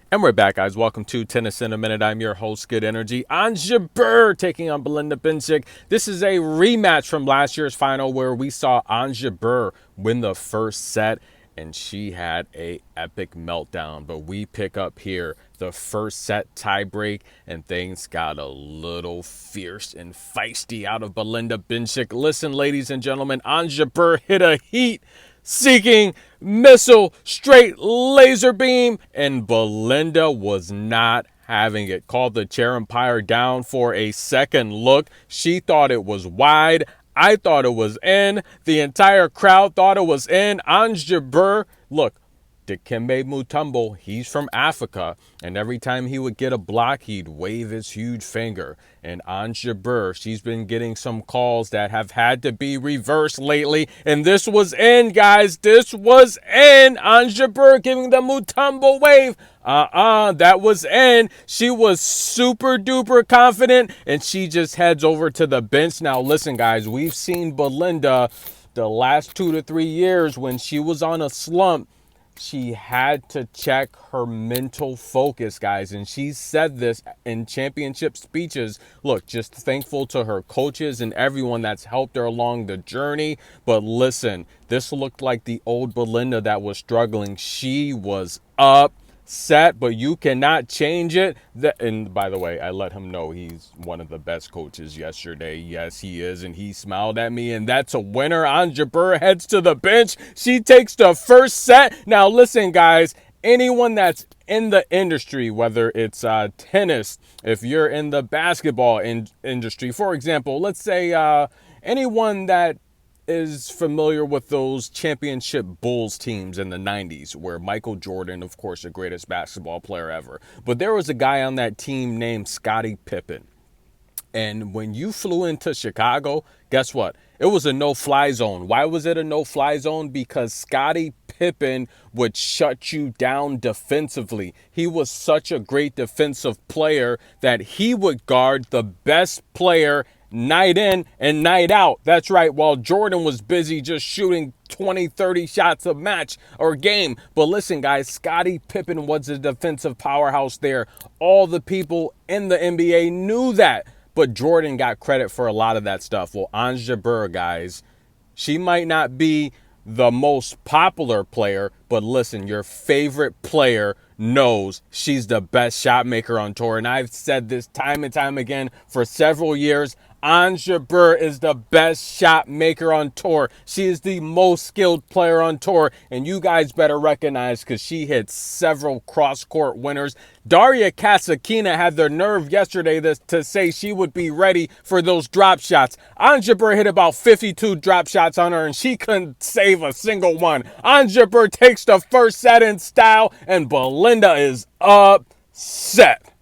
And we're back, guys. Welcome to Tennis in a Minute. I'm your host, Good Energy. Jabeur taking on Belinda Bencic. This is a rematch from last year's final where we saw Jabeur win the first set, and she had a epic meltdown. But we pick up here the first set tiebreak, and things got a little fierce and feisty out of Belinda Bencic. Listen, ladies and gentlemen, Jabeur hit a heat seeking missile, straight laser beam, and Belinda was not having it. Called the chair umpire down for a second look. She thought it was wide. I thought it was in. The entire crowd thought it was in. Jabeur, look, Dikembe Mutombo, he's from Africa, and every time he would get a block, he'd wave his huge finger. And Jabeur, she's been getting some calls that have had to be reversed lately, and this was in, guys. This was in. Jabeur giving the Mutombo wave. That was in. She was super duper confident, and she just heads over to the bench. Now, listen, guys, we've seen Belinda the last 2 to 3 years when she was on a slump. She had to check her mental focus, guys. And she said this in championship speeches. Look, just thankful to her coaches and everyone that's helped her along the journey. But listen, this looked like the old Belinda that was struggling. She was upset, but you cannot change it. And by the way, I let him know he's one of the best coaches yesterday. Yes, he is, and he smiled at me, and that's a winner. Jabeur heads to the bench. She takes the first set. Now, listen, guys, anyone that's in the industry, whether it's tennis, if you're in the basketball industry, for example, let's say anyone that is familiar with those championship Bulls teams in the 90s where Michael Jordan, of course, the greatest basketball player ever. But there was a guy on that team named Scottie Pippen. And when you flew into Chicago, guess what? It was a no-fly zone. Why was it a no-fly zone? Because Scottie Pippen would shut you down defensively. He was such a great defensive player that he would guard the best player night in and night out. That's right, while Jordan was busy just shooting 20, 30 shots a match or game. But listen, guys, Scottie Pippen was a defensive powerhouse there. All the people in the NBA knew that. But Jordan got credit for a lot of that stuff. Well, Jabeur, guys, she might not be the most popular player, but listen, your favorite player knows she's the best shot maker on tour. And I've said this time and time again for several years. Jabeur is the best shot maker on tour. She is the most skilled player on tour, and you guys better recognize because she hit several cross-court winners. Daria Kasatkina had the nerve yesterday to say she would be ready for those drop shots. Jabeur hit about 52 drop shots on her, and she couldn't save a single one. Jabeur takes the first set in style, and Belinda is upset.